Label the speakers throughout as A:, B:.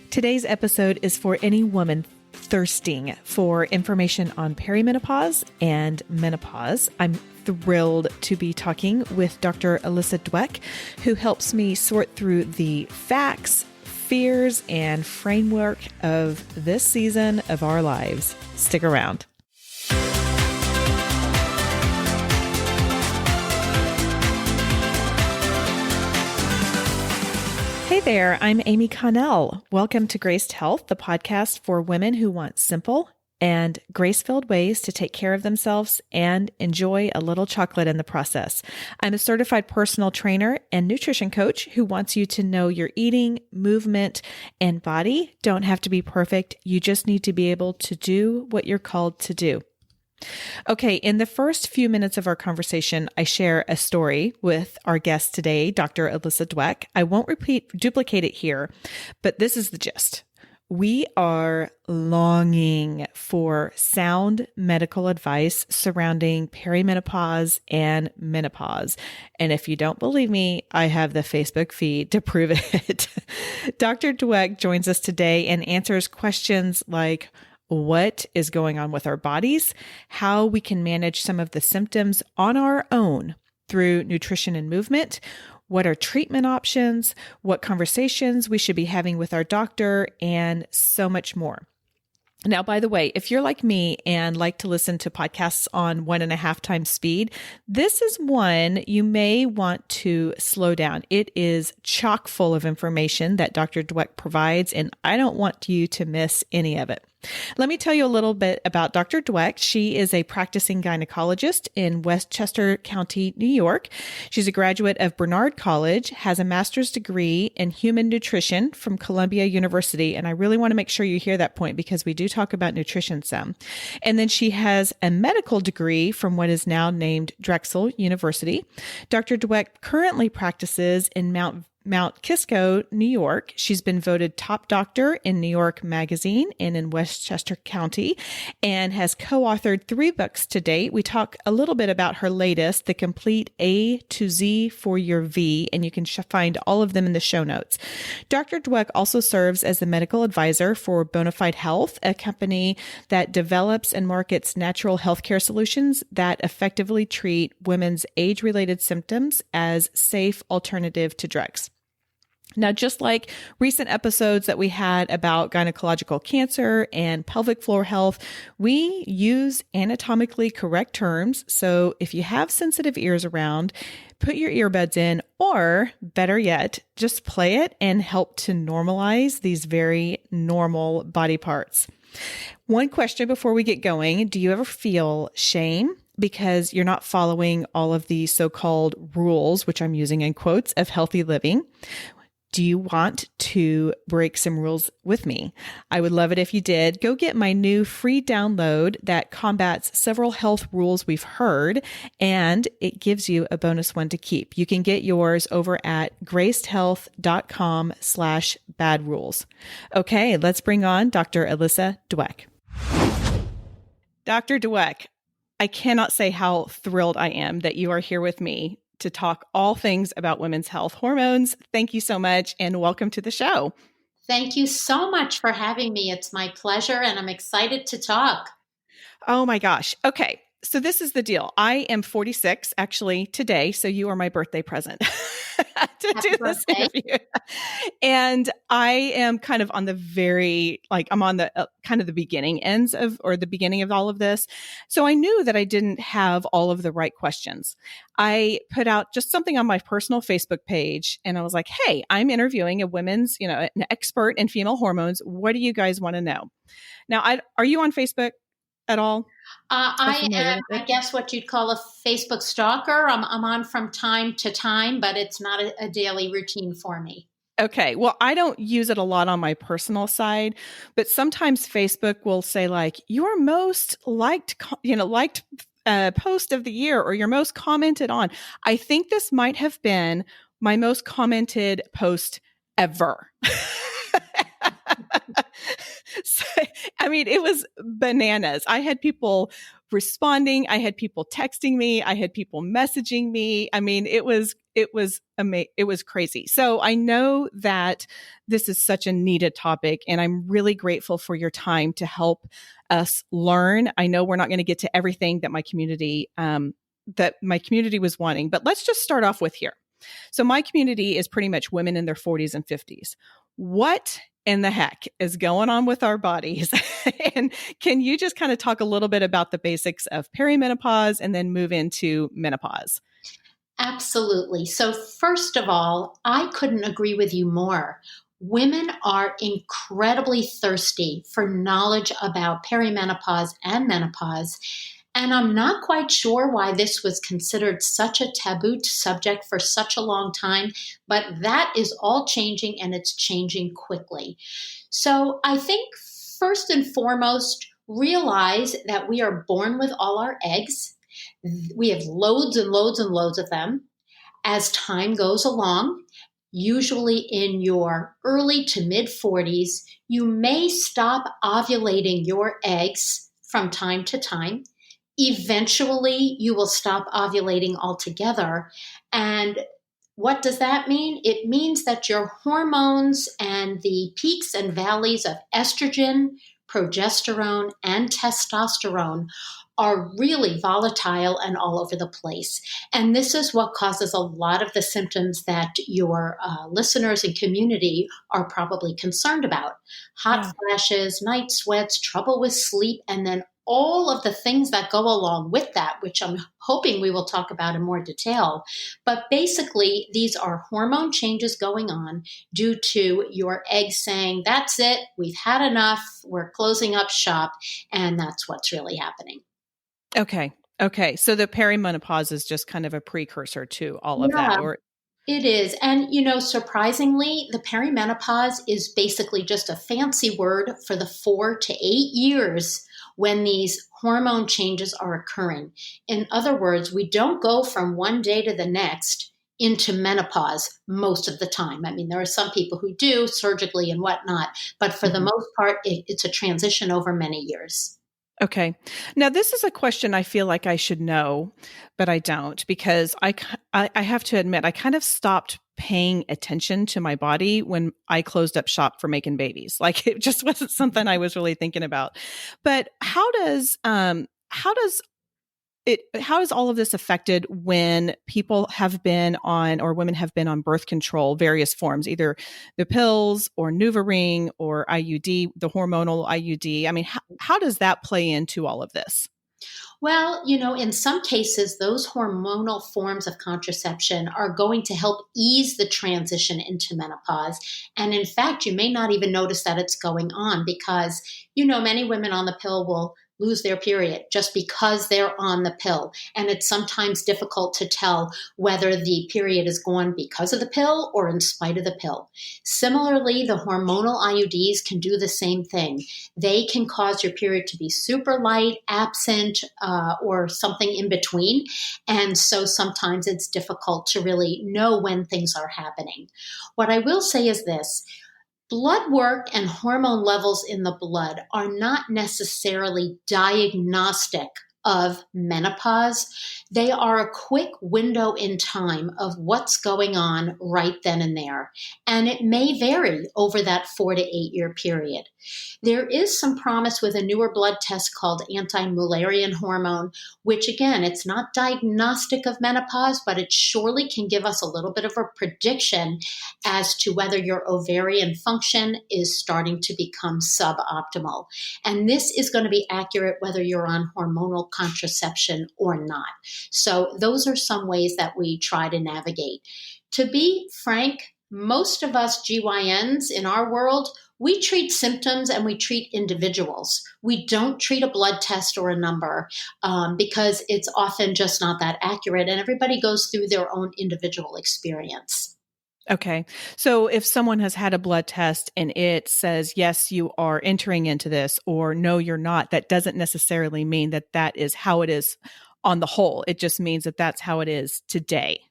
A: Today's episode is for any woman thirsting for information on perimenopause and menopause. I'm thrilled to be talking with Dr. Alyssa Dweck, who helps me sort through the facts, fears, and framework of this season of our lives. Stick around. Hey there, I'm Amy Connell. Welcome to Graced Health, the podcast for women who want simple and grace-filled ways to take care of themselves and enjoy a little chocolate in the process. I'm a certified personal trainer and nutrition coach who wants you to know your eating, movement, and body don't have to be perfect. You just need to be able to do what you're called to do. Okay, in the first few minutes of our conversation, I share a story with our guest today, Dr. Alyssa Dweck. I won't duplicate it here, but this is the gist. We are longing for sound medical advice surrounding perimenopause and menopause. And if you don't believe me, I have the Facebook feed to prove it. Dr. Dweck joins us today and answers questions like, what is going on with our bodies, how we can manage some of the symptoms on our own through nutrition and movement, what are treatment options, what conversations we should be having with our doctor, and so much more. Now, by the way, if you're like me and like to listen to podcasts on 1.5 times speed, this is one you may want to slow down. It is chock full of information that Dr. Dweck provides, and I don't want you to miss any of it. Let me tell you a little bit about Dr. Dweck. She is a practicing gynecologist in Westchester County, New York. She's a graduate of Barnard College, has a master's degree in human nutrition from Columbia University. And I really want to make sure you hear that point because we do talk about nutrition some. And then she has a medical degree from what is now named Drexel University. Dr. Dweck currently practices in Mount Kisco, New York. She's been voted top doctor in New York Magazine and in Westchester County and has co-authored 3 books to date. We talk a little bit about her latest, The Complete A to Z for Your V, and you can find all of them in the show notes. Dr. Dweck also serves as the medical advisor for Bonafide Health, a company that develops and markets natural healthcare solutions that effectively treat women's age-related symptoms as safe alternative to drugs. Now, just like recent episodes that we had about gynecological cancer and pelvic floor health, we use anatomically correct terms. So if you have sensitive ears around, put your earbuds in, or better yet, just play it and help to normalize these very normal body parts. One question before we get going, do you ever feel shame because you're not following all of the so-called rules, which I'm using in quotes, of healthy living? Do you want to break some rules with me? I would love it if you did. Go get my new free download that combats several health rules we've heard, and it gives you a bonus one to keep. You can get yours over at gracedhealth.com/bad rules. Okay, let's bring on Dr. Alyssa Dweck. Dr. Dweck, I cannot say how thrilled I am that you are here with me to talk all things about women's health hormones. Thank you so much and welcome to the show.
B: Thank you so much for having me. It's my pleasure and I'm excited to talk.
A: Oh my gosh. Okay. So this is the deal. I am 46 actually today. So you are my birthday present to do this interview. And I am kind of on the I'm on the kind of the beginning ends of, or the beginning of all of this. So I knew that I didn't have all of the right questions. I put out just something on my personal Facebook page and I was like, hey, I'm interviewing a women's, an expert in female hormones. What do you guys want to know? Now, are you on Facebook at all?
B: I am, I guess, what you'd call a Facebook stalker. I'm on from time to time, but it's not a daily routine for me.
A: Okay. Well, I don't use it a lot on my personal side, but sometimes Facebook will say like your most liked post of the year or your most commented on. I think this might have been my most commented post ever. So, it was bananas. I had people responding. I had people texting me. I had people messaging me. It it was crazy. So I know that this is such a needed topic, and I'm really grateful for your time to help us learn. I know we're not going to get to everything that my community was wanting, but let's just start off with here. So my community is pretty much women in their 40s and 50s. What in the heck is going on with our bodies? And can you just kind of talk a little bit about the basics of perimenopause and then move into menopause?
B: Absolutely. So, first of all, I couldn't agree with you more. Women are incredibly thirsty for knowledge about perimenopause and menopause. And I'm not quite sure why this was considered such a taboo subject for such a long time, but that is all changing and it's changing quickly. So, I think first and foremost, realize that we are born with all our eggs. We have loads and loads and loads of them. As time goes along, usually in your early to mid 40s, you may stop ovulating your eggs from time to time. Eventually, you will stop ovulating altogether. And what does that mean? It means that your hormones and the peaks and valleys of estrogen, progesterone, and testosterone are really volatile and all over the place. And this is what causes a lot of the symptoms that your listeners and community are probably concerned about. Hot flashes, night sweats, trouble with sleep, and then all of the things that go along with that, which I'm hoping we will talk about in more detail. But basically, these are hormone changes going on due to your eggs saying, that's it, we've had enough, we're closing up shop, and that's what's really happening.
A: Okay. Okay. So the perimenopause is just kind of a precursor to all of
B: Yeah,
A: that, or
B: it is. And, surprisingly, the perimenopause is basically just a fancy word for the 4 to 8 years when these hormone changes are occurring. In other words, we don't go from one day to the next into menopause most of the time. I mean, there are some people who do surgically and whatnot, but for the most part, it's a transition over many years.
A: Okay. Now, this is a question I feel like I should know, but I don't because I have to admit, I kind of stopped paying attention to my body when I closed up shop for making babies. Like it just wasn't something I was really thinking about. But how is all of this affected when people have been on or women have been on birth control, various forms, either the pills or NuvaRing or IUD, the hormonal IUD? I mean, how does that play into all of this?
B: Well, in some cases, those hormonal forms of contraception are going to help ease the transition into menopause. And in fact, you may not even notice that it's going on because, many women on the pill will lose their period just because they're on the pill. And it's sometimes difficult to tell whether the period is gone because of the pill or in spite of the pill. Similarly, the hormonal IUDs can do the same thing. They can cause your period to be super light, absent, or something in between. And so sometimes it's difficult to really know when things are happening. What I will say is this. Blood work and hormone levels in the blood are not necessarily diagnostic of menopause. They are a quick window in time of what's going on right then and there. And it may vary over that 4 to 8 year period. There is some promise with a newer blood test called anti-Mullerian hormone, which again, it's not diagnostic of menopause, but it surely can give us a little bit of a prediction as to whether your ovarian function is starting to become suboptimal. And this is going to be accurate whether you're on hormonal contraception or not. So those are some ways that we try to navigate. To be frank, most of us GYNs in our world, we treat symptoms and we treat individuals. We don't treat a blood test or a number because it's often just not that accurate, and everybody goes through their own individual experience.
A: Okay. So if someone has had a blood test and it says, yes, you are entering into this, or no, you're not, that doesn't necessarily mean that that is how it is on the whole. It just means that that's how it is today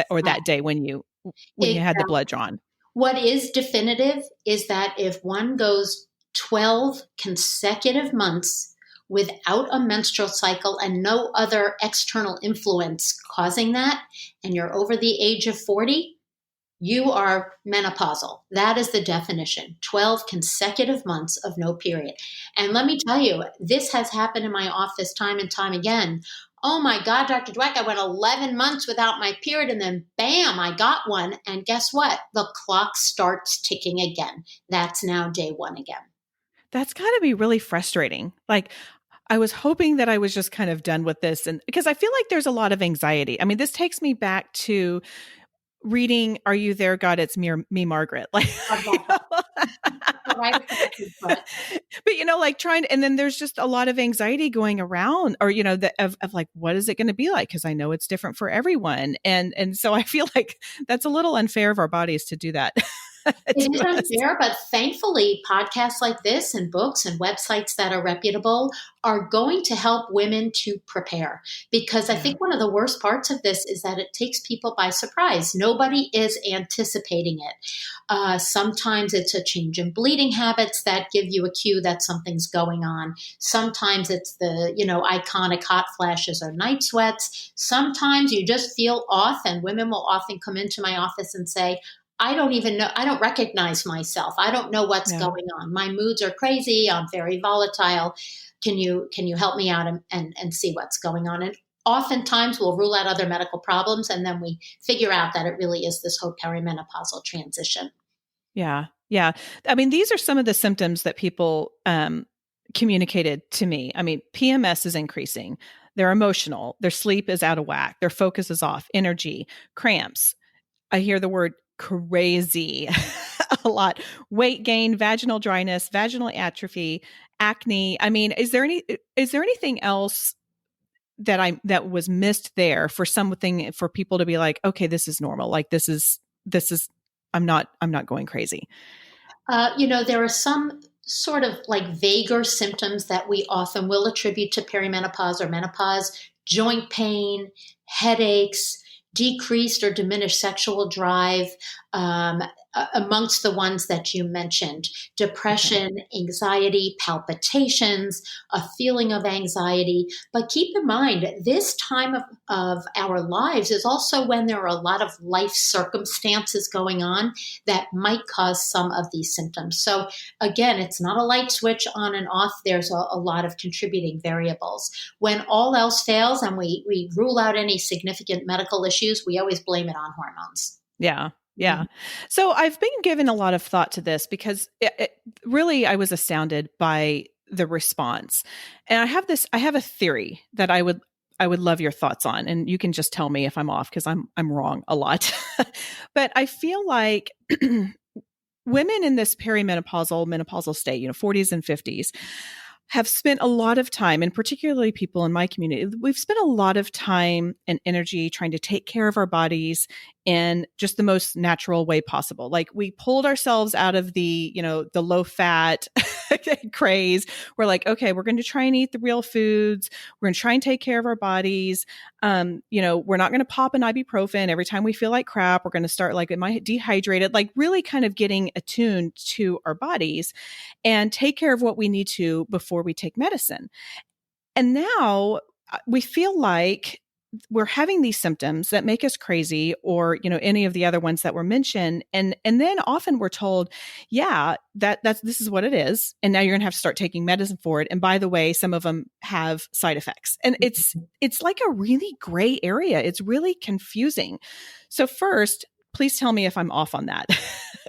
A: or that day when you had the
B: Exactly.
A: blood drawn.
B: What is definitive is that if one goes 12 consecutive months without a menstrual cycle and no other external influence causing that, and you're over the age of 40, you are menopausal. That is the definition. 12 consecutive months of no period. And let me tell you, this has happened in my office time and time again. Oh my God, Dr. Dweck, I went 11 months without my period and then bam, I got one. And guess what? The clock starts ticking again. That's now day one again.
A: That's got to be really frustrating. Like, I was hoping that I was just kind of done with this. And because I feel like there's a lot of anxiety. I mean, this takes me back to reading Are You There, God? It's Me, Margaret. Like, you know? But like trying to, and then there's just a lot of anxiety going around, or of like, what is it going to be like? Because I know it's different for everyone, and so I feel like that's a little unfair of our bodies to do that.
B: It is unfair, but thankfully, podcasts like this and books and websites that are reputable are going to help women to prepare. Because I think one of the worst parts of this is that it takes people by surprise. Nobody is anticipating it. Sometimes it's a change in bleeding habits that give you a cue that something's going on. Sometimes it's the, iconic hot flashes or night sweats. Sometimes you just feel off, and women will often come into my office and say, I don't even know. I don't recognize myself. I don't know what's going on. My moods are crazy. I'm very volatile. Can you help me out and see what's going on? And oftentimes we'll rule out other medical problems, and then we figure out that it really is this whole perimenopausal transition.
A: Yeah. Yeah. I mean, these are some of the symptoms that people communicated to me. I mean, PMS is increasing. They're emotional. Their sleep is out of whack. Their focus is off. Energy, cramps. I hear the word crazy a lot. Weight gain, vaginal dryness, vaginal atrophy, acne. I mean, is there anything else that was missed there for something for people to be like, okay, this is normal. Like this is I'm not going crazy.
B: There are some sort of like vaguer symptoms that we often will attribute to perimenopause or menopause: joint pain, headaches, decreased or diminished sexual drive, amongst the ones that you mentioned: depression, anxiety, palpitations, a feeling of anxiety. But keep in mind, this time of our lives is also when there are a lot of life circumstances going on that might cause some of these symptoms. So again, it's not a light switch on and off. There's a lot of contributing variables. When all else fails and we rule out any significant medical issues, we always blame it on hormones.
A: Yeah. Yeah. So I've been given a lot of thought to this because really I was astounded by the response. And I have a theory that I would love your thoughts on, and you can just tell me if I'm off, because I'm wrong a lot. But I feel like women in this menopausal state, 40s and 50s, have spent a lot of time, and particularly people in my community, we've spent a lot of time and energy trying to take care of our bodies in just the most natural way possible. Like, we pulled ourselves out of the low fat craze. We're like, okay, we're going to try and eat the real foods. We're going to try and take care of our bodies. We're not going to pop an ibuprofen every time we feel like crap. We're going to start like, am I dehydrated? Like, really kind of getting attuned to our bodies and take care of what we need to before we take medicine. And now we feel like we're having these symptoms that make us crazy, or, any of the other ones that were mentioned. And then often we're told, yeah, this is what it is. And now you're going to have to start taking medicine for it. And by the way, some of them have side effects. And it's like a really gray area. It's really confusing. So first, please tell me if I'm off on that.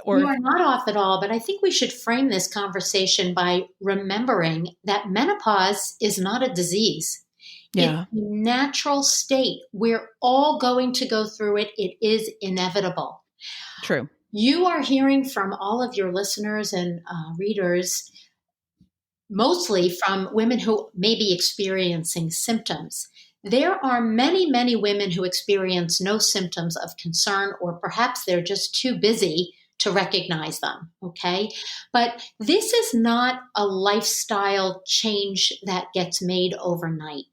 B: Or you are not off at all, but I think we should frame this conversation by remembering that menopause is not a disease.
A: Yeah.
B: It's a natural state. We're all going to go through it. It is inevitable.
A: True.
B: You are hearing from all of your listeners and readers, mostly from women who may be experiencing symptoms. There are many, many women who experience no symptoms of concern, or perhaps they're just too busy to recognize them. Okay. But this is not a lifestyle change that gets made overnight.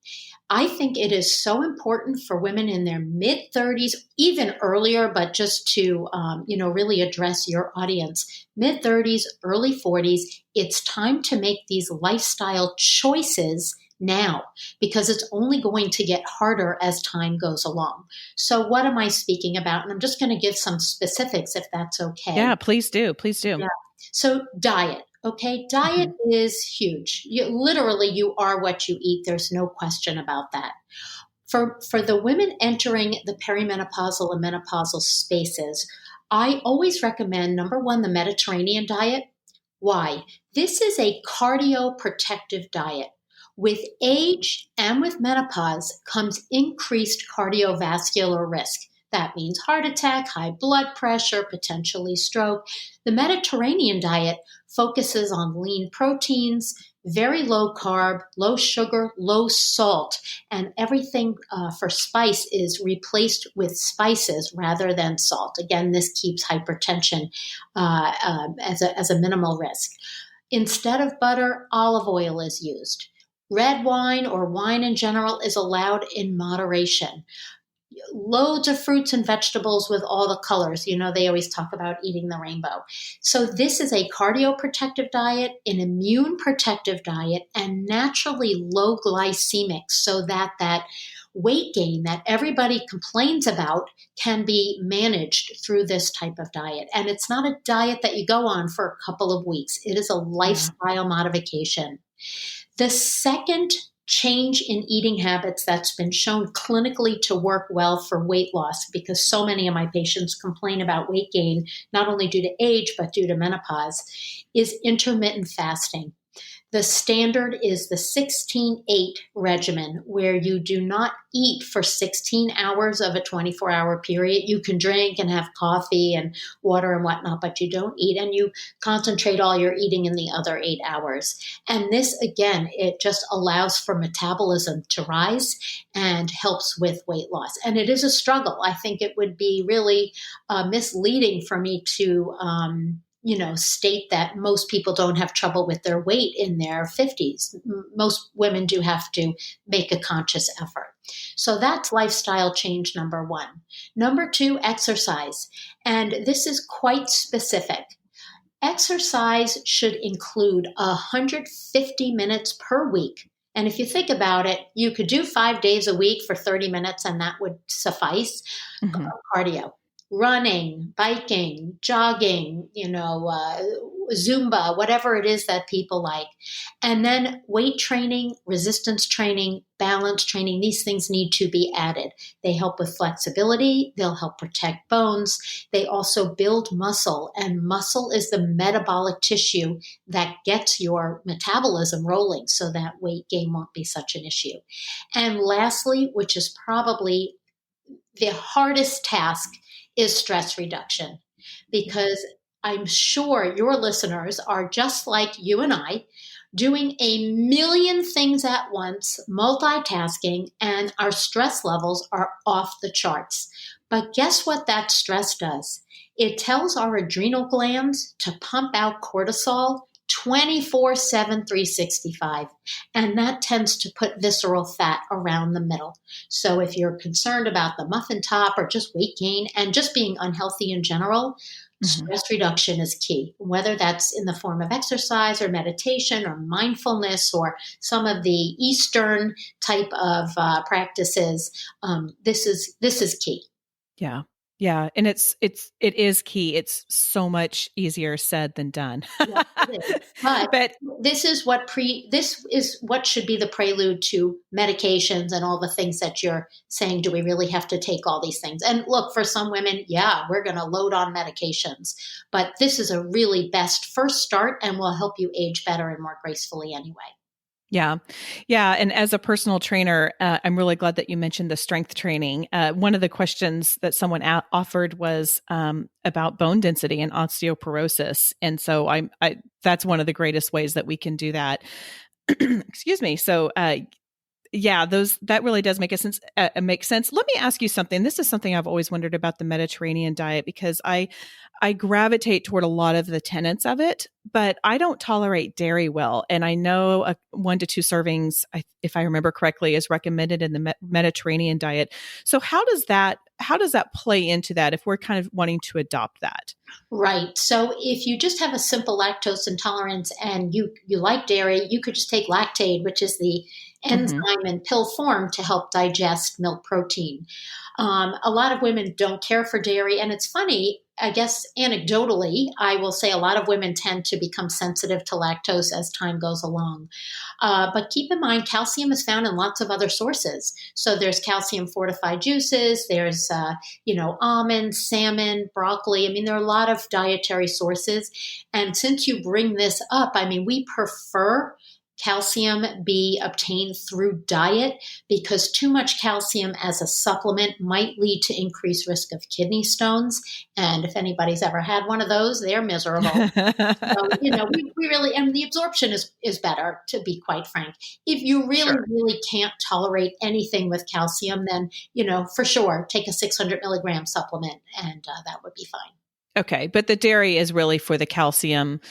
B: I think it is so important for women in their mid 30s, even earlier, but just to, really address your audience, mid 30s, early 40s, it's time to make these lifestyle choices now because it's only going to get harder as time goes along. So, what am I speaking about? And I'm just going to give some specifics if that's okay.
A: Yeah, please do. Please do.
B: Yeah. So diet, okay? Diet
A: Mhm.
B: is huge. Literally, you are what you eat. There's no question about that. For the women entering the perimenopausal and menopausal spaces, I always recommend number one, the Mediterranean diet. Why? This is a cardioprotective diet. With age and with menopause comes increased cardiovascular risk. That means heart attack, high blood pressure, potentially stroke. The Mediterranean diet focuses on lean proteins, very low carb, low sugar, low salt, and everything for spice is replaced with spices rather than salt. Again, this keeps hypertension as a minimal risk. Instead of butter, olive oil is used. Red wine or wine in general is allowed in moderation. Loads of fruits and vegetables with all the colors. They always talk about eating the rainbow. So, this is a cardioprotective diet, an immune protective diet, and naturally low glycemic so that weight gain that everybody complains about can be managed through this type of diet. And it's not a diet that you go on for a couple of weeks, it is a
A: Yeah.
B: lifestyle modification. The second change in eating habits that's been shown clinically to work well for weight loss, because so many of my patients complain about weight gain, not only due to age, but due to menopause, is intermittent fasting. The standard is the 16-8 regimen, where you do not eat for 16 hours of a 24-hour period. You can drink and have coffee and water and whatnot, but you don't eat, and you concentrate all your eating in the other 8 hours. And this, again, it just allows for metabolism to rise and helps with weight loss. And it is a struggle. I think it would be really misleading for me to state that most people don't have trouble with their weight in their 50s. Most women do have to make a conscious effort. So that's lifestyle change number one. Number two, exercise. And this is quite specific. Exercise should include 150 minutes per week. And if you think about it, you could do 5 days a week for 30 minutes and that would suffice.
A: Mhm.
B: Cardio, running, biking, jogging, Zumba, whatever it is that people like. And then weight training, resistance training, balance training, these things need to be added. They help with flexibility, they'll help protect bones. They also build muscle, and muscle is the metabolic tissue that gets your metabolism rolling so that weight gain won't be such an issue. And lastly, which is probably the hardest task, is stress reduction, because I'm sure your listeners are just like you and I, doing a million things at once, multitasking, and our stress levels are off the charts. But guess what that stress does? It tells our adrenal glands to pump out cortisol 24/7, 365. And that tends to put visceral fat around the middle. So if you're concerned about the muffin top or just weight gain and just being unhealthy in general,
A: Mhm.
B: stress reduction is key, whether that's in the form of exercise or meditation or mindfulness or some of the Eastern type of practices. This is key.
A: Yeah. Yeah. And it is key. It's so much easier said than done.
B: Yes, it is. But
A: But
B: this is what should be the prelude to medications and all the things that you're saying. Do we really have to take all these things? And look, for some women, yeah, we're going to load on medications. But this is a really best first start and will help you age better and more gracefully anyway.
A: yeah. Yeah. And as a personal trainer, I'm really glad that you mentioned the strength training. One of the questions that someone offered was about bone density and osteoporosis. And so that's one of the greatest ways that we can do that. Excuse me. So, yeah, that really does make sense. Make sense. Let me ask you something. This is something I've always wondered about the Mediterranean diet, because I gravitate toward a lot of the tenets of it, but I don't tolerate dairy well. And I know 1 to 2 servings, if I remember correctly, is recommended in the Mediterranean diet. So how does that play into that if we're kind of wanting to adopt that?
B: Right. So if you just have a simple lactose intolerance and you like dairy, you could just take lactate, which is the
A: Hmm.
B: enzyme in pill form to help digest milk protein. A lot of women don't care for dairy, and it's funny. I guess anecdotally, I will say a lot of women tend to become sensitive to lactose as time goes along. But keep in mind, calcium is found in lots of other sources. So there's calcium fortified juices. There's almonds, salmon, broccoli. I mean, there are a lot of dietary sources. And since you bring this up, I mean, we prefer calcium be obtained through diet because too much calcium as a supplement might lead to increased risk of kidney stones. And if anybody's ever had one of those, they're miserable. So, we really, and the absorption is better, to be quite frank. If you really,
A: Sure.
B: really can't tolerate anything with calcium, then, for sure, take a 600 milligram supplement and that would be fine.
A: Okay, but the dairy is really for the calcium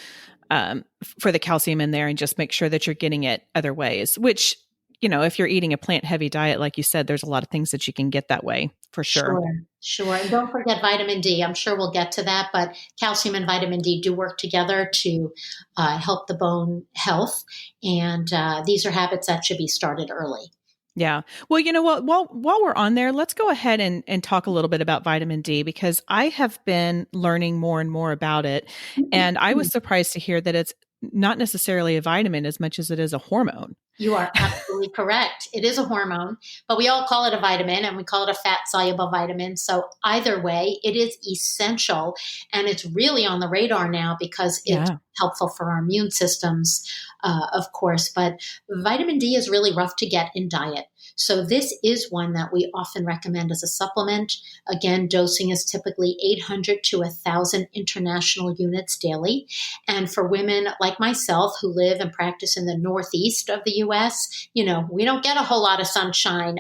A: in there, and just make sure that you're getting it other ways. Which, if you're eating a plant heavy diet, like you said, there's a lot of things that you can get that way for sure.
B: Sure, sure. And don't forget vitamin D. I'm sure we'll get to that, but calcium and vitamin D do work together to help the bone health. And these are habits that should be started early.
A: Yeah. Well, you know what? While we're on there, let's go ahead and talk a little bit about vitamin D, because I have been learning more and more about it. And I was surprised to hear that it's not necessarily a vitamin as much as it is a hormone.
B: You are absolutely correct. It is a hormone, but we all call it a vitamin and we call it a fat soluble vitamin. So, either way, it is essential and it's really on the radar now because it's
A: Yeah.
B: helpful for our immune systems, of course. But vitamin D is really rough to get in diet. So, this is one that we often recommend as a supplement. Again, dosing is typically 800 to 1,000 international units daily. And for women like myself who live and practice in the Northeast of the US, we don't get a whole lot of sunshine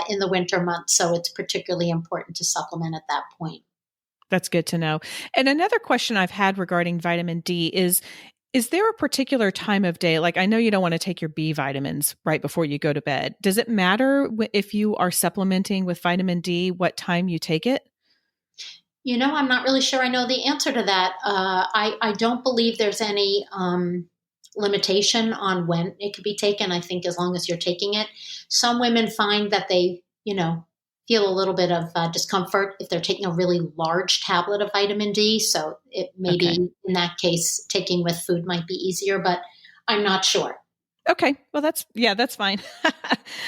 B: in the winter months. So it's particularly important to supplement at that point.
A: That's good to know. And another question I've had regarding vitamin D is there a particular time of day? Like, I know you don't want to take your B vitamins right before you go to bed. Does it matter if you are supplementing with vitamin D, what time you take it?
B: I'm not really sure I know the answer to that. I don't believe there's any limitation on when it could be taken. I think as long as you're taking it. Some women find that they, feel a little bit of discomfort if they're taking a really large tablet of vitamin D. So it maybe
A: Okay.
B: in that case, taking with food might be easier, but I'm not sure.
A: Okay. Well, that's fine.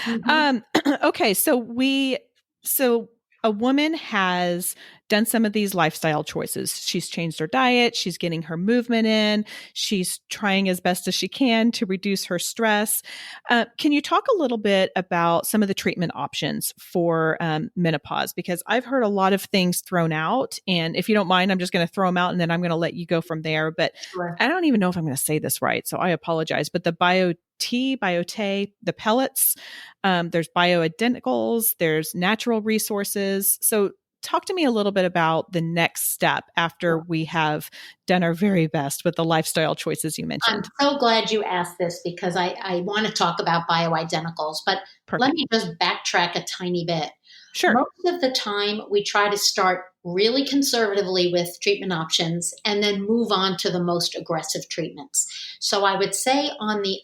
B: Mhm.
A: um, okay. So a woman has done some of these lifestyle choices. She's changed her diet. She's getting her movement in. She's trying as best as she can to reduce her stress. Can you talk a little bit about some of the treatment options for menopause? Because I've heard a lot of things thrown out. And if you don't mind, I'm just going to throw them out and then I'm going to let you go from there. But
B: Sure.
A: I don't even know if I'm going to say this right. So I apologize. But the Biote, the pellets, there's bioidenticals, there's natural resources. So talk to me a little bit about the next step after we have done our very best with the lifestyle choices you
B: I'm
A: mentioned.
B: so glad you asked this because I want to talk about bioidenticals, but let
A: Perfect.
B: me just backtrack a tiny bit.
A: Sure.
B: Most of the time, we try to start really conservatively with treatment options and then move on to the most aggressive treatments. So I would say on the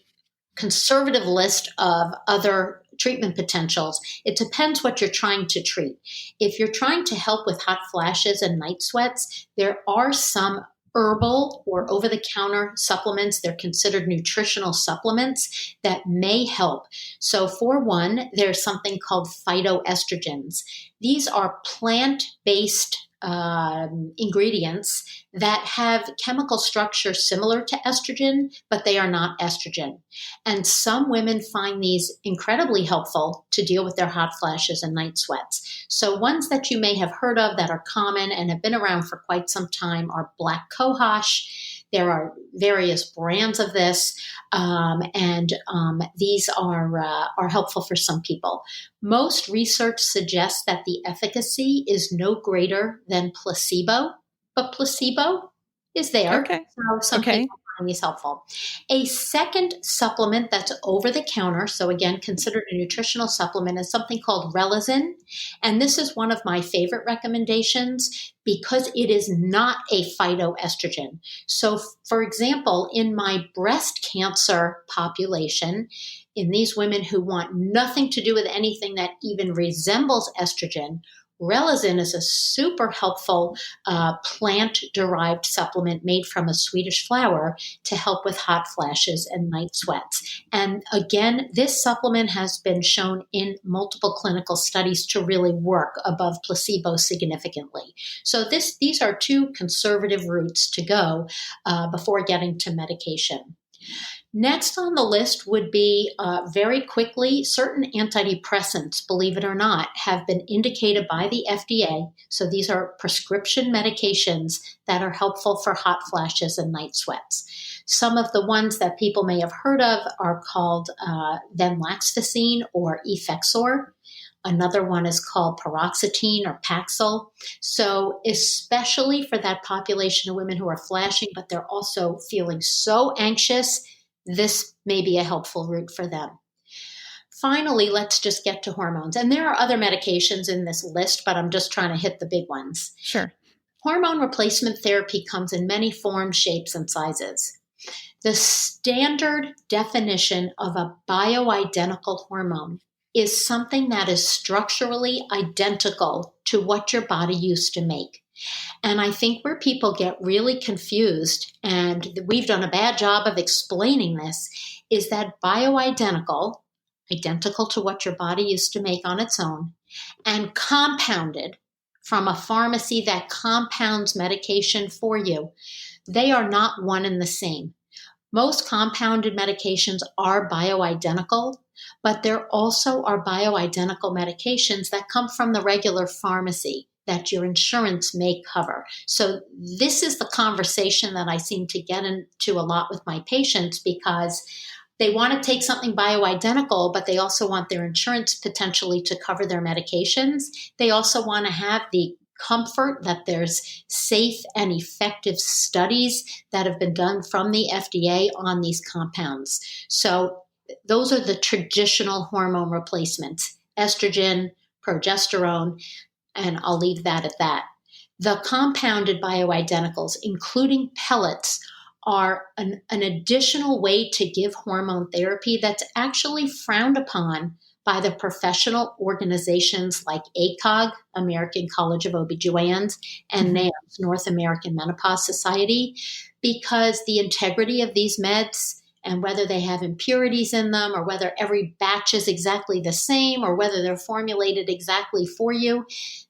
B: conservative list of other treatment potentials, it depends what you're trying to treat. If you're trying to help with hot flashes and night sweats, there are some herbal or over the counter supplements. They're considered nutritional supplements that may help. So, for one, there's something called phytoestrogens. These are plant based ingredients that have chemical structure similar to estrogen, but they are not estrogen. And some women find these incredibly helpful to deal with their hot flashes and night sweats. So, ones that you may have heard of that are common and have been around for quite some time are black cohosh. There are various brands of this, and these are helpful for some people. Most research suggests that the efficacy is no greater than placebo, but placebo is there.
A: Okay.
B: So some
A: Okay.
B: people find these helpful. A second supplement that's over the counter, so again, considered a nutritional supplement, is something called Relazin. And this is one of my favorite recommendations because it is not a phytoestrogen. So, for example, in my breast cancer population, in these women who want nothing to do with anything that even resembles estrogen, Relazin is a super helpful plant-derived supplement made from a Swedish flower to help with hot flashes and night sweats. And again, this supplement has been shown in multiple clinical studies to really work above placebo significantly. So these are two conservative routes to go before getting to medication. Next on the list would be very quickly certain antidepressants, believe it or not, have been indicated by the FDA. So these are prescription medications that are helpful for hot flashes and night sweats. Some of the ones that people may have heard of are called venlafaxine or Effexor. Another one is called paroxetine or Paxil. So especially for that population of women who are flashing, but they're also feeling so anxious, this may be a helpful route for them. Finally, let's just get to hormones. And there are other medications in this list, but I'm just trying to hit the big ones.
A: Sure.
B: Hormone replacement therapy comes in many forms, shapes, and sizes. The standard definition of a bioidentical hormone is something that is structurally identical to what your body used to make. And I think where people get really confused, and we've done a bad job of explaining this, is that bioidentical, identical to what your body used to make on its own, and compounded from a pharmacy that compounds medication for you, they are not one and the same. Most compounded medications are bioidentical, but there also are bioidentical medications that come from the regular pharmacy that your insurance may cover. So this is the conversation that I seem to get into a lot with my patients because they want to take something bioidentical, but they also want their insurance potentially to cover their medications. They also want to have the comfort that there's safe and effective studies that have been done from the FDA on these compounds. So those are the traditional hormone replacements: estrogen, progesterone, and I'll leave that at that. The compounded bioidenticals, including pellets, are an additional way to give hormone therapy that's actually frowned upon by the professional organizations like ACOG, American College of OBGYNs, and NAMS, North American Menopause Society, because the integrity of these meds and whether they have impurities in them or whether every batch is exactly the same or whether they're formulated exactly for you,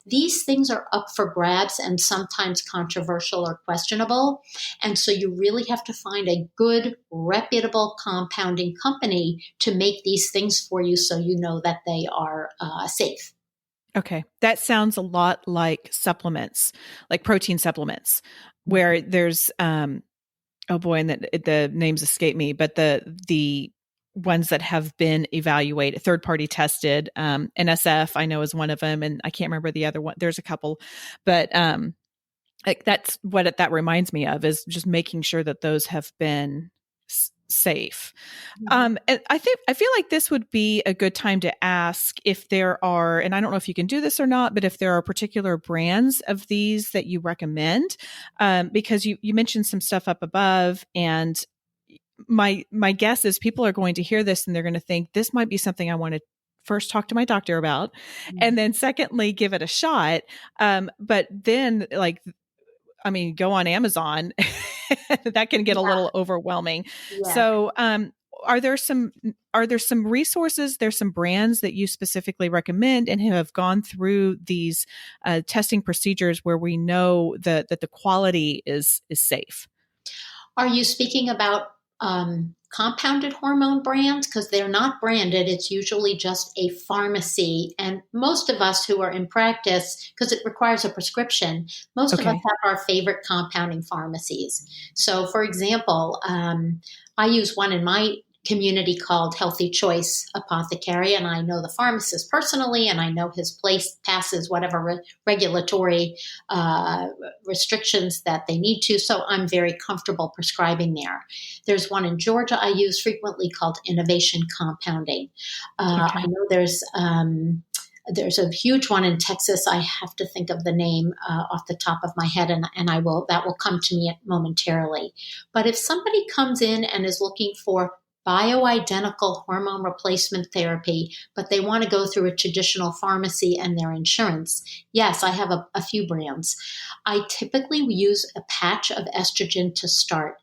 B: these things are up for grabs and sometimes controversial or questionable. And so you really have to find a good, reputable compounding company to make these things for you so you know that they are safe.
A: Okay. That sounds a lot like supplements, like protein supplements, where there's, oh boy, and the names escape me, but the ones that have been evaluated, third party tested, NSF, I know is one of them, and I can't remember the other one. There's a couple, but like that's what that reminds me of, is just making sure that those have been safe. And I feel like this would be a good time to ask if there are, and I don't know if you can do this or not, but if there are particular brands of these that you recommend, because you mentioned some stuff up above, and my guess is people are going to hear this and they're going to think this might be something I want to first talk to my doctor about, and then secondly give it a shot. But then go on Amazon. That can get a little overwhelming.
B: Yeah.
A: So, are there some resources, there's some brands that you specifically recommend and who have gone through these testing procedures where we know that the quality is safe?
B: Are you speaking about compounded hormone brands? Because they're not branded. It's usually just a pharmacy. And most of us who are in practice, because it requires a prescription, most of us have our favorite compounding pharmacies. So, for example, I use one in my community called Healthy Choice Apothecary, and I know the pharmacist personally, and I know his place passes whatever regulatory restrictions that they need to, so I'm very comfortable prescribing there. There's one in Georgia I use frequently called Innovation Compounding. I
A: Okay.
B: know there's a huge one in Texas. I have to think of the name off the top of my head, and that will come to me momentarily. But if somebody comes in and is looking for bioidentical hormone replacement therapy, but they want to go through a traditional pharmacy and their insurance, yes, I have a few brands. I typically use a patch of estrogen to start.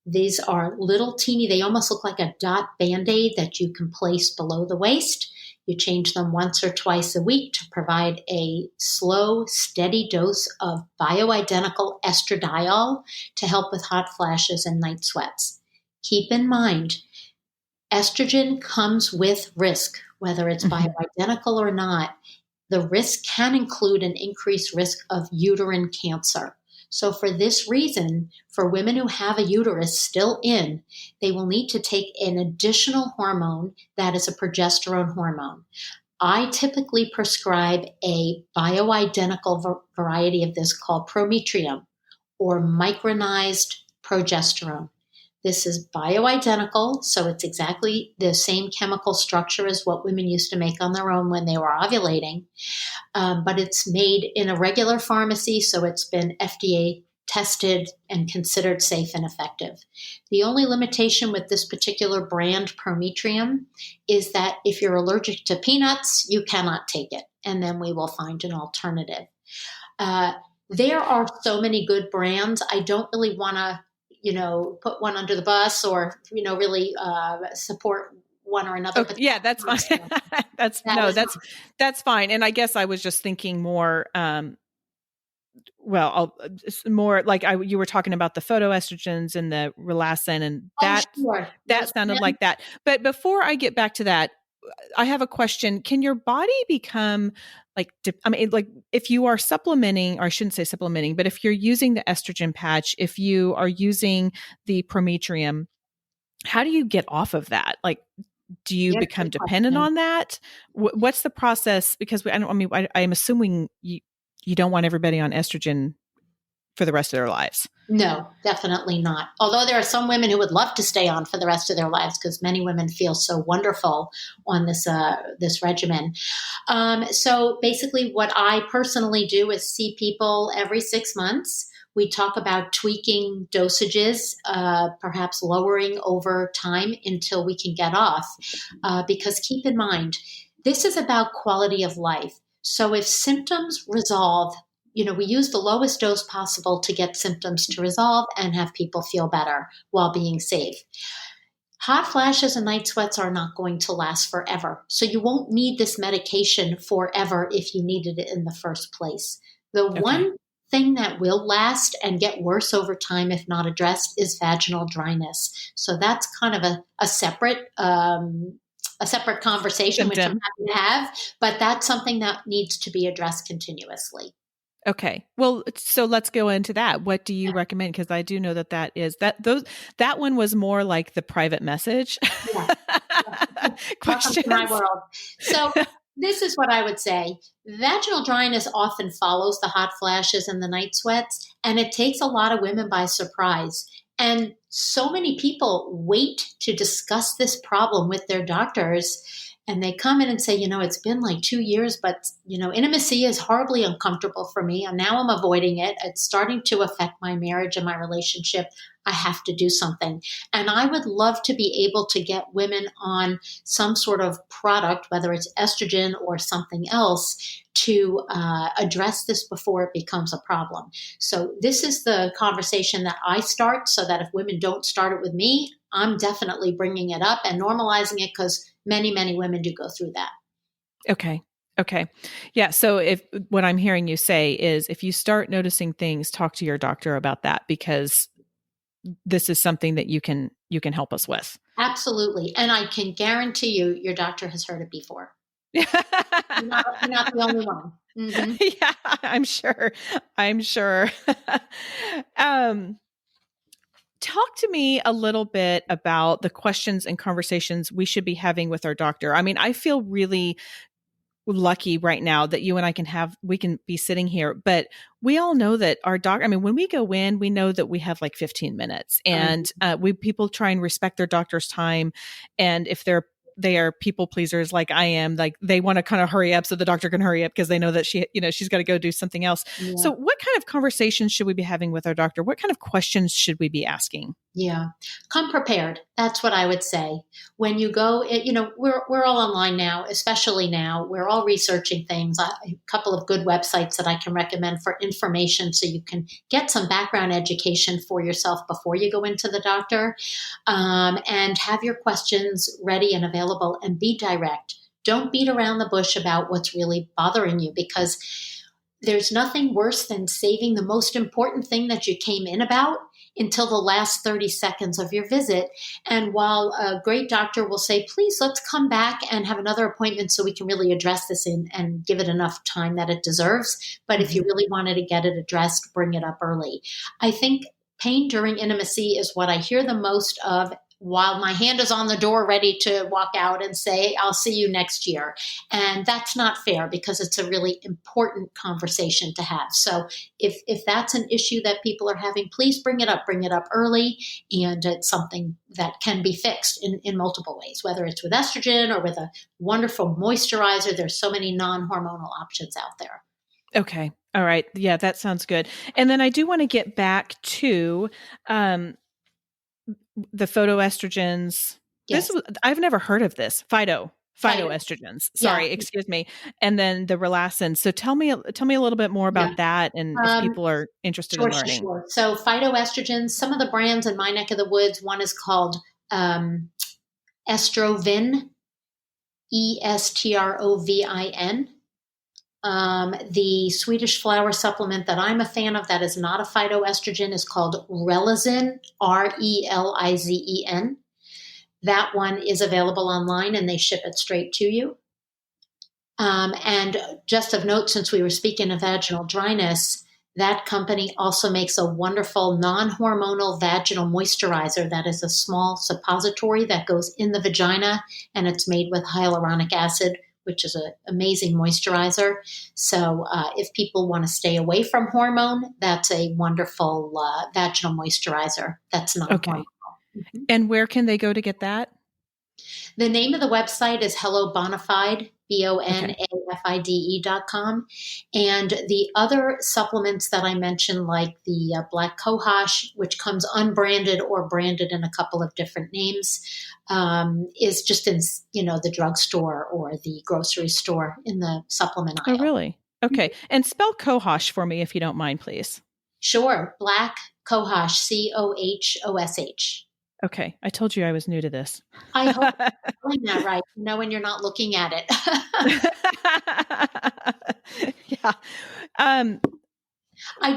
B: These are little teeny, they almost look like a dot band-aid that you can place below the waist. You change them once or twice a week to provide a slow, steady dose of bioidentical estradiol to help with hot flashes and night sweats. Keep in mind, estrogen comes with risk, whether it's
A: Mm-hmm.
B: bioidentical or not. The risk can include an increased risk of uterine cancer. So, for this reason, for women who have a uterus still in, they will need to take an additional hormone that is a progesterone hormone. I typically prescribe a bioidentical variety of this called Prometrium or micronized progesterone. This is bioidentical, so it's exactly the same chemical structure as what women used to make on their own when they were ovulating. But it's made in a regular pharmacy, so it's been FDA tested and considered safe and effective. The only limitation with this particular brand, Prometrium, is that if you're allergic to peanuts, you cannot take it, and then we will find an alternative. There are so many good brands. I don't really want to, put one under the bus or, really support one or another.
A: Okay,
B: But
A: yeah, that's fine.
B: that is
A: That's fine. And I guess I was just thinking more, more like you were talking about the photoestrogens and the relacin, and
B: sure.
A: that
B: Those
A: sounded
B: brands,
A: like that. But before I get back to that, I have a question. Can your body become like, like if you are supplementing, or I shouldn't say supplementing, but if you're using the estrogen patch, if you are using the Prometrium, how do you get off of that? Like, do you
B: very
A: become
B: good
A: dependent
B: question.
A: on that? What's the process? Because I'm assuming you don't want everybody on estrogen for the rest of their lives.
B: No, definitely not. Although there are some women who would love to stay on for the rest of their lives because many women feel so wonderful on this regimen. So basically, what I personally do is see people every 6 months. We talk about tweaking dosages, perhaps lowering over time until we can get off. Because keep in mind, this is about quality of life. So if symptoms resolve, we use the lowest dose possible to get symptoms to resolve and have people feel better while being safe. Hot flashes and night sweats are not going to last forever. So you won't need this medication forever if you needed it in the first place. The
A: Okay.
B: one thing that will last and get worse over time if not addressed is vaginal dryness. So that's kind of a separate conversation, which I'm
A: Symptom.
B: happy to have, but that's something that needs to be addressed continuously.
A: Okay. Well, so let's go into that. What do you recommend? Because I do know that one was more like the private message
B: Yeah. Welcome to my
A: questions.
B: world. So, this is what I would say. Vaginal dryness often follows the hot flashes and the night sweats, and it takes a lot of women by surprise. And so many people wait to discuss this problem with their doctors. And they come in and say, it's been like 2 years, but, intimacy is horribly uncomfortable for me. And now I'm avoiding it. It's starting to affect my marriage and my relationship. I have to do something. And I would love to be able to get women on some sort of product, whether it's estrogen or something else, to address this before it becomes a problem. So this is the conversation that I start so that if women don't start it with me, I'm definitely bringing it up and normalizing it because many, many women do go through that.
A: Okay. Okay. Yeah. So if what I'm hearing you say is if you start noticing things, talk to your doctor about that because this is something that you can help us with.
B: Absolutely. And I can guarantee you, your doctor has heard it before.
A: Yeah,
B: You're not the only one. Mm-hmm.
A: I'm sure. I'm sure. um, talk to me a little bit about the questions and conversations we should be having with our doctor. I mean, I feel really lucky right now that you and we can be sitting here, but we all know that our doc, I mean, when we go in, we know that we have like 15 minutes and people try and respect their doctor's time. And if they are people pleasers like I am, like they want to kind of hurry up so the doctor can hurry up because they know that she's got to go do something else.
B: Yeah.
A: So what kind of conversations should we be having with our doctor? What kind of questions should we be asking?
B: Yeah. Come prepared. That's what I would say. When you go, we're all online now, especially now. We're all researching things. A couple of good websites that I can recommend for information so you can get some background education for yourself before you go into the doctor, and have your questions ready and available and be direct. Don't beat around the bush about what's really bothering you, because there's nothing worse than saving the most important thing that you came in about until the last 30 seconds of your visit. And while a great doctor will say, please, let's come back and have another appointment so we can really address this and give it enough time that it deserves. But if you really wanted to get it addressed, bring it up early. I think pain during intimacy is what I hear the most of, while my hand is on the door ready to walk out and say, I'll see you next year. And that's not fair, because it's a really important conversation to have. So if that's an issue that people are having, please bring it up early. And it's something that can be fixed in multiple ways, whether it's with estrogen or with a wonderful moisturizer. There's so many non-hormonal options out there.
A: Okay. All right. Yeah, that sounds good. And then I do want to get back to, the phytoestrogens.
B: Yes.
A: I've never heard of this. Phytoestrogens. Sorry,
B: Yeah.
A: excuse me. And then the relacin. So tell me a little bit more
B: Yeah.
A: about that, and if people are interested in learning.
B: Sure. So phytoestrogens, some of the brands in my neck of the woods, one is called Estrovin, Estrovin. The Swedish flower supplement that I'm a fan of that is not a phytoestrogen is called Relizen, Relizen. That one is available online and they ship it straight to you. And just of note, since we were speaking of vaginal dryness, that company also makes a wonderful non-hormonal vaginal moisturizer that is a small suppository that goes in the vagina, and it's made with hyaluronic acid, which is an amazing moisturizer. So if people want to stay away from hormone, that's a wonderful vaginal moisturizer that's non-hormonal.
A: Okay. And where can they go to get that?
B: The name of the website is Hello Bonafide, BONAFIDE.com. And the other supplements that I mentioned, like the black cohosh, which comes unbranded or branded in a couple of different names, is just in the drugstore or the grocery store in the supplement aisle.
A: Oh, really? Okay. And spell cohosh for me if you don't mind, please.
B: Sure. Black cohosh, COHOSH.
A: Okay. I told you I was new to this.
B: I hope you're doing that right, when you're not looking at it.
A: Yeah.
B: I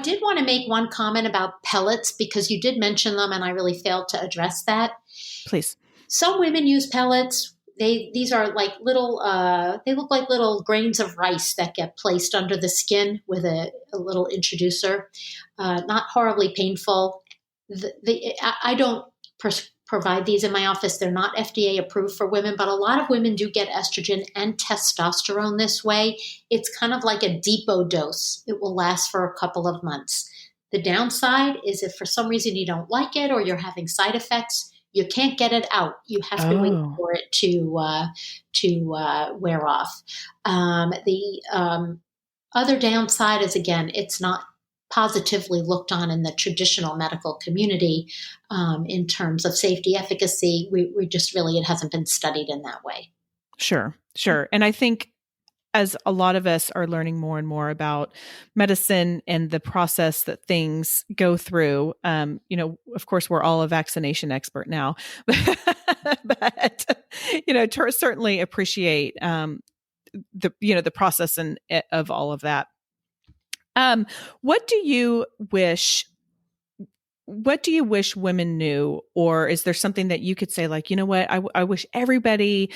B: did want to make one comment about pellets, because you did mention them and I really failed to address that.
A: Please.
B: Some women use pellets. These are like little, they look like little grains of rice that get placed under the skin with a little introducer. Not horribly painful. I don't provide these in my office. They're not FDA approved for women, but a lot of women do get estrogen and testosterone this way. It's kind of like a depot dose. It will last for a couple of months. The downside is if for some reason you don't like it or you're having side effects, you can't get it out. You have to wait for it to wear off. The other downside is, again, it's not positively looked on in the traditional medical community in terms of safety, efficacy. We just really, it hasn't been studied in that way.
A: Sure. And I think as a lot of us are learning more and more about medicine and the process that things go through, of course, we're all a vaccination expert now, but certainly appreciate the process and of all of that. What do you wish women knew, or is there something that you could say, like, you know what, I wish everybody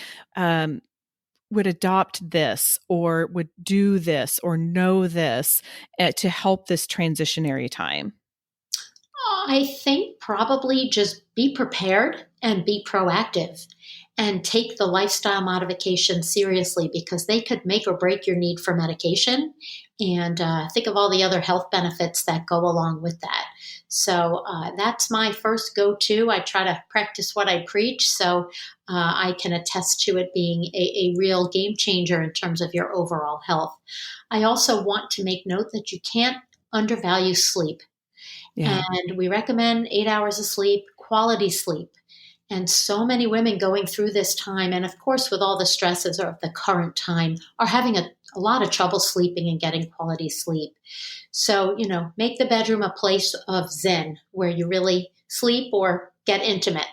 A: would adopt this or would do this or know this to help this transitionary time?
B: I think probably just be prepared and be proactive and take the lifestyle modification seriously because they could make or break your need for medication. And think of all the other health benefits that go along with that. So that's my first go to. I try to practice what I preach. So I can attest to it being a real game changer in terms of your overall health. I also want to make note that you can't undervalue sleep.
A: Yeah.
B: And we recommend 8 hours of sleep, quality sleep. And so many women going through this time, and of course, with all the stresses of the current time, are having a lot of trouble sleeping and getting quality sleep. So, make the bedroom a place of zen where you really sleep or get intimate.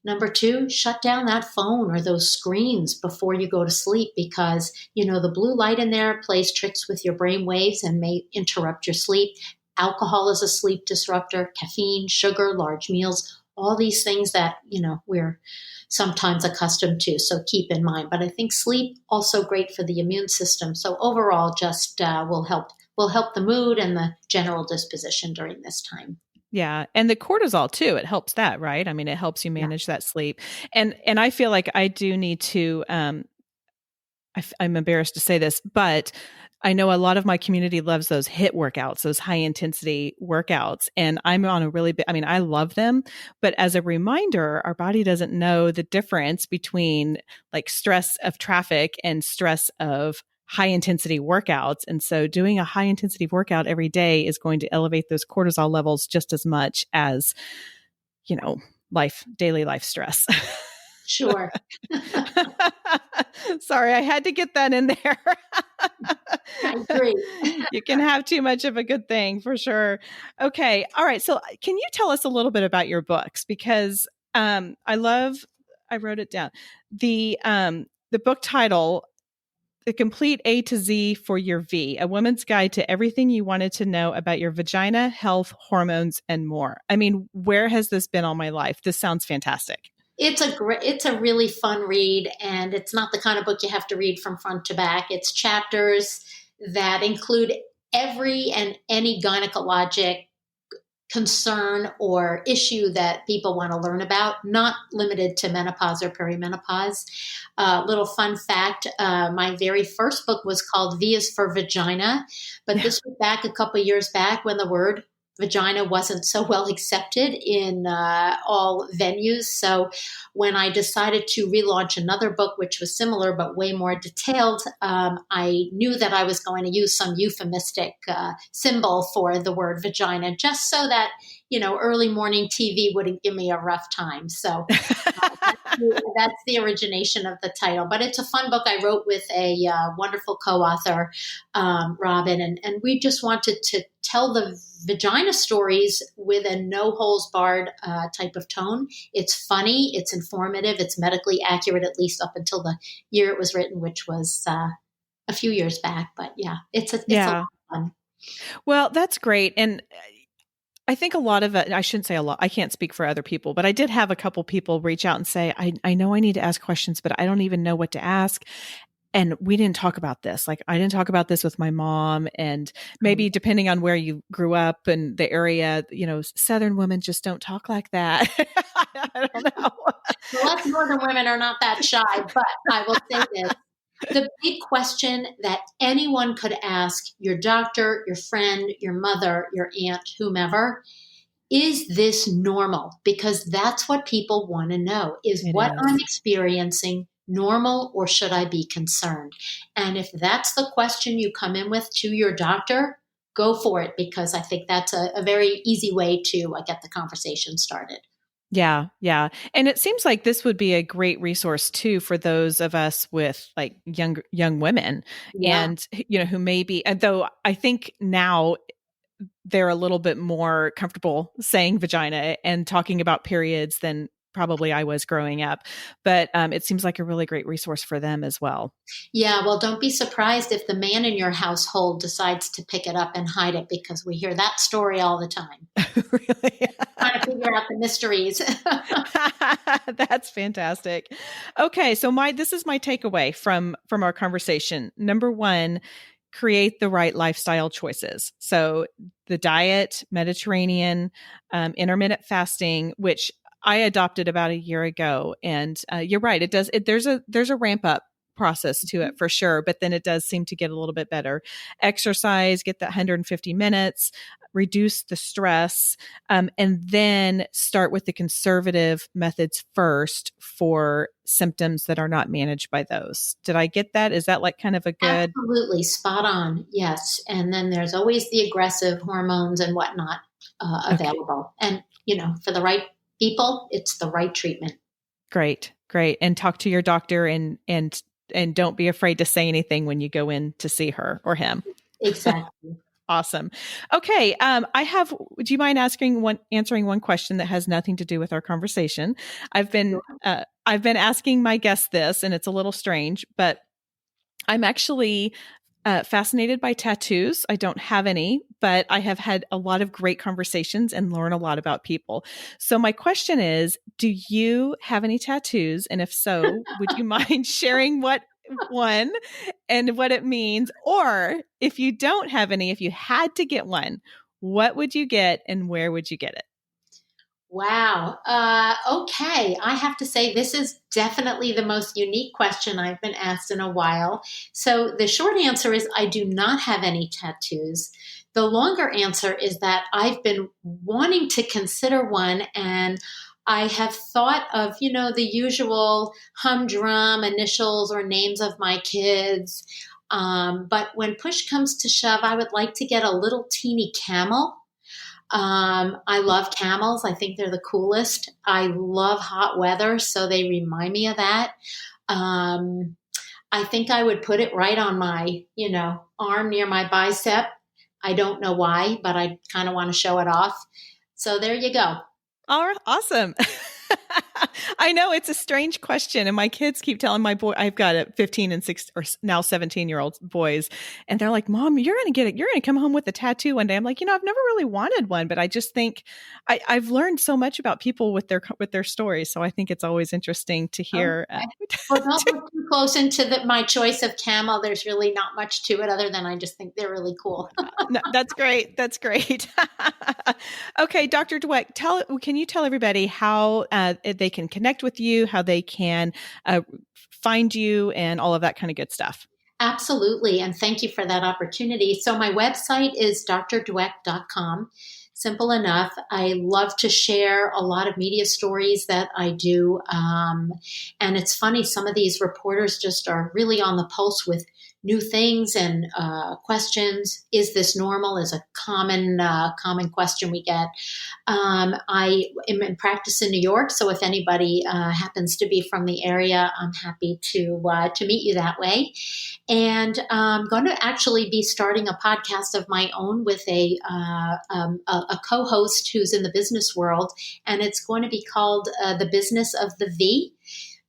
B: Number two, shut down that phone or those screens before you go to sleep because, the blue light in there plays tricks with your brain waves and may interrupt your sleep. Alcohol is a sleep disruptor, caffeine, sugar, large meals, all these things that, we're sometimes accustomed to. So keep in mind. But I think sleep also great for the immune system. So overall, just will help the mood and the general disposition during this time.
A: Yeah. And the cortisol too, it helps that, right? I mean, it helps you
B: Yeah,
A: manage that sleep. And I feel like I do need to I'm embarrassed to say this, but I know a lot of my community loves those HIIT workouts, those high intensity workouts. And I'm on a really big, I mean, I love them. But as a reminder, our body doesn't know the difference between like stress of traffic and stress of high intensity workouts. And so doing a high intensity workout every day is going to elevate those cortisol levels just as much as, you know, daily life stress.
B: sure.
A: Sorry, I had to get that in there.
B: I agree.
A: You can have too much of a good thing for sure. Okay. All right. So can you tell us a little bit about your books? Because I wrote it down. The book title, The Complete A to Z for Your V, A Woman's Guide to Everything You Wanted to Know About Your Vagina, Health, Hormones, and More. I mean, where has this been all my life? This sounds fantastic.
B: It's a really fun read, and it's not the kind of book you have to read from front to back. It's chapters that include every and any gynecologic concern or issue that people want to learn about, not limited to menopause or perimenopause. Little fun fact, my very first book was called V is for Vagina, but
A: Yeah.
B: this was back a couple years back when the word vagina wasn't so well accepted in all venues. So when I decided to relaunch another book, which was similar but way more detailed, I knew that I was going to use some euphemistic symbol for the word vagina, just so that early morning TV wouldn't give me a rough time. So that's the origination of the title. But it's a fun book I wrote with a wonderful co-author, Robin, and we just wanted to tell the vagina stories with a no holes barred type of tone. It's funny, it's informative, it's medically accurate, at least up until the year it was written, which was a few years back. But yeah, it's a lot
A: Yeah.
B: of fun.
A: Well, that's great. And I think a lot of it, I shouldn't say a lot, I can't speak for other people, but I did have a couple people reach out and say, I know I need to ask questions, but I don't even know what to ask. And we didn't talk about this. Like, I didn't talk about this with my mom. And maybe depending on where you grew up and the area, Southern women just don't talk like that. I don't know.
B: Well, us northern women are not that shy, but I will say this. The big question that anyone could ask your doctor, your friend, your mother, your aunt, whomever, is this normal? Because that's what people want to know. Is
A: It
B: what I'm
A: is.
B: experiencing normal or should I be concerned? And if that's the question you come in with to your doctor, go for it because I think that's a very easy way to get the conversation started.
A: Yeah, yeah. And it seems like this would be a great resource too for those of us with like young women
B: Yeah.
A: and who may be, and though I think now they're a little bit more comfortable saying vagina and talking about periods than probably I was growing up. But it seems like a really great resource for them as well.
B: Yeah, well, don't be surprised if the man in your household decides to pick it up and hide it because we hear that story all the time.
A: Really?
B: Trying to figure out the mysteries.
A: That's fantastic. Okay, so my this is my takeaway from our conversation. Number one, create the right lifestyle choices. So the diet, Mediterranean, intermittent fasting, which I adopted about a year ago. And you're right. It does. There's a ramp up process to it for sure, but then it does seem to get a little bit better. Exercise, get that 150 minutes, reduce the stress, and then start with the conservative methods first for symptoms that are not managed by those. Did I get that? Is that like kind of a good?
B: Absolutely spot on. Yes. And then there's always the aggressive hormones and whatnot
A: Okay.
B: available. And, for the right people, it's the right treatment.
A: Great. Great. And talk to your doctor and don't be afraid to say anything when you go in to see her or him.
B: Exactly.
A: Awesome. Okay. Do you mind answering one question that has nothing to do with our conversation? I've been asking my guests this, and it's a little strange, but I'm actually fascinated by tattoos. I don't have any, but I have had a lot of great conversations and learn a lot about people. So my question is, do you have any tattoos? And if so, would you mind sharing what one and what it means? Or if you don't have any, if you had to get one, what would you get and where would you get it?
B: Wow. Okay. I have to say, this is definitely the most unique question I've been asked in a while. So, the short answer is I do not have any tattoos. The longer answer is that I've been wanting to consider one, and I have thought of, the usual humdrum initials or names of my kids. But when push comes to shove, I would like to get a little teeny camel. I love camels. I think they're the coolest. I love hot weather, so they remind me of that. Um, I think I would put it right on my, arm near my bicep. I don't know why, but I kind of want to show it off. So there you go.
A: All right, awesome. I know it's a strange question, and my kids keep telling my boy, I've got a 15 and 6 or now 17-year-old boys, and they're like, "Mom, you're going to get it. You're going to come home with a tattoo one day." I'm like, I've never really wanted one, but I just think I've learned so much about people with their stories. So I think it's always interesting to hear.
B: Okay. Well, don't look too close into my choice of camel. There's really not much to it other than I just think they're really cool.
A: No, that's great. That's great. Okay, Dr. Dweck, can you tell everybody how they can connect with you, how they can find you, and all of that kind of good stuff?
B: Absolutely. And thank you for that opportunity. So, my website is drdweck.com. Simple enough. I love to share a lot of media stories that I do. And it's funny, some of these reporters just are really on the pulse with new things and questions. Is this normal? Is a common question we get. I am in practice in New York, so if anybody happens to be from the area, I'm happy to meet you that way. And I'm going to actually be starting a podcast of my own with a co-host who's in the business world, and it's going to be called The Business of the V,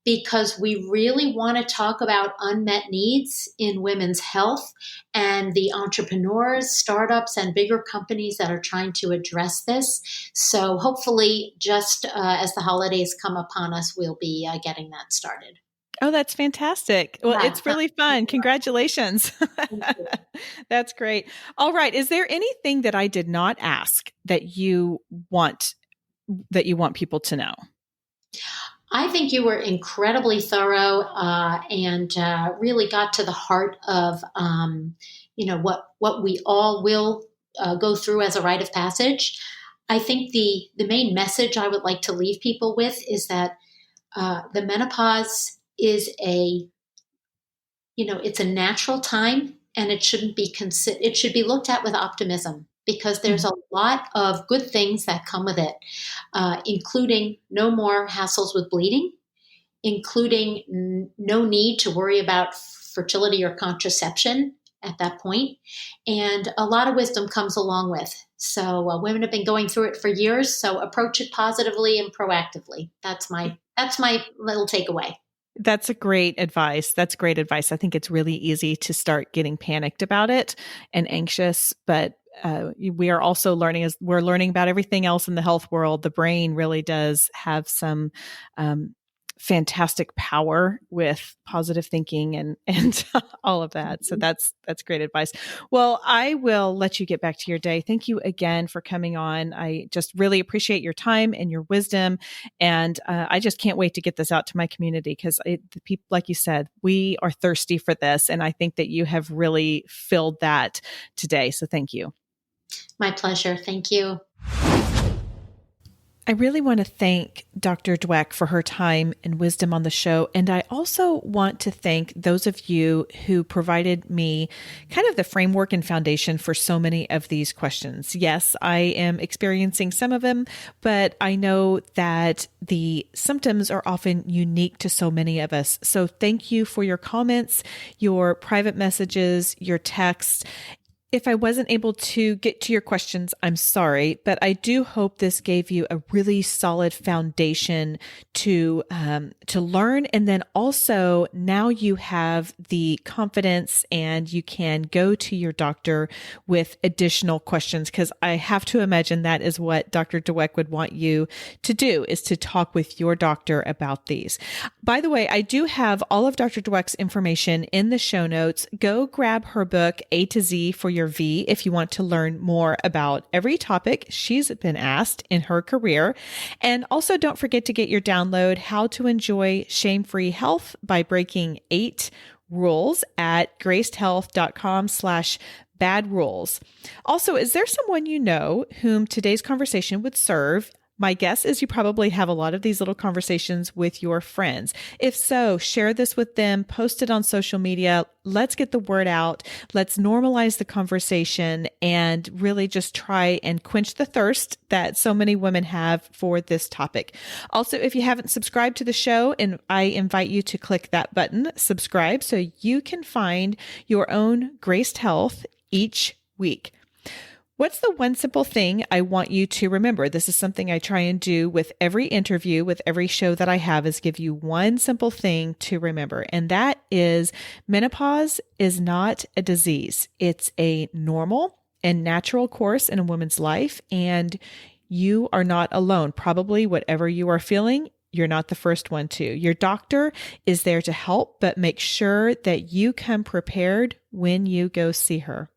B: because we really want to talk about unmet needs in women's health and the entrepreneurs, startups, and bigger companies that are trying to address this. So hopefully, just as the holidays come upon us, we'll be getting that started.
A: Oh, that's fantastic. Well,
B: Yeah,
A: it's really fun. Congratulations.
B: thank you.
A: That's great. All right. Is there anything that I did not ask that you want people to know?
B: I think you were incredibly thorough and really got to the heart of, what we all will go through as a rite of passage. I think the main message I would like to leave people with is that the menopause is it's a natural time, and it shouldn't be it should be looked at with optimism, because there's a lot of good things that come with it, including no more hassles with bleeding, including no need to worry about fertility or contraception at that point, and a lot of wisdom comes along with. So women have been going through it for years, so approach it positively and proactively. That's my little takeaway.
A: That's a great advice. That's great advice. I think it's really easy to start getting panicked about it and anxious, but we are also learning, as we're learning about everything else in the health world. The brain really does have some fantastic power with positive thinking and all of that. So that's great advice. Well, I will let you get back to your day. Thank you again for coming on. I just really appreciate your time and your wisdom. And I just can't wait to get this out to my community because the people, like you said, we are thirsty for this. And I think that you have really filled that today. So thank you.
B: My pleasure. Thank you.
A: I really want to thank Dr. Dweck for her time and wisdom on the show. And I also want to thank those of you who provided me kind of the framework and foundation for so many of these questions. Yes, I am experiencing some of them, but I know that the symptoms are often unique to so many of us. So thank you for your comments, your private messages, your texts. If I wasn't able to get to your questions, I'm sorry, but I do hope this gave you a really solid foundation to learn. And then also now you have the confidence and you can go to your doctor with additional questions, because I have to imagine that is what Dr. Dweck would want you to do, is to talk with your doctor about these. By the way, I do have all of Dr. Dweck's information in the show notes. Go grab her book, A to Z for Your V, if you want to learn more about every topic she's been asked in her career. And also don't forget to get your download, How to Enjoy Shame-Free Health by Breaking 8 Rules, at gracedhealth.com/bad rules. Also, is there someone you know whom today's conversation would serve? My guess is you probably have a lot of these little conversations with your friends. If so, share this with them, post it on social media. Let's get the word out. Let's normalize the conversation and really just try and quench the thirst that so many women have for this topic. Also, if you haven't subscribed to the show, and I invite you to click that button, subscribe, so you can find your own Graced Health each week. What's the one simple thing I want you to remember? This is something I try and do with every interview, with every show that I have, is give you one simple thing to remember. And that is menopause is not a disease. It's a normal and natural course in a woman's life. And you are not alone. Probably whatever you are feeling, you're not the first one to. Your doctor is there to help, but make sure that you come prepared when you go see her.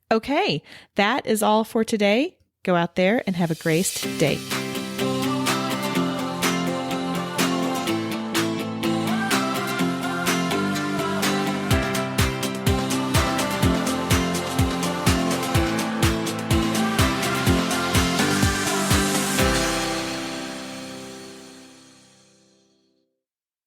A: Okay, that is all for today. Go out there and have a graced day.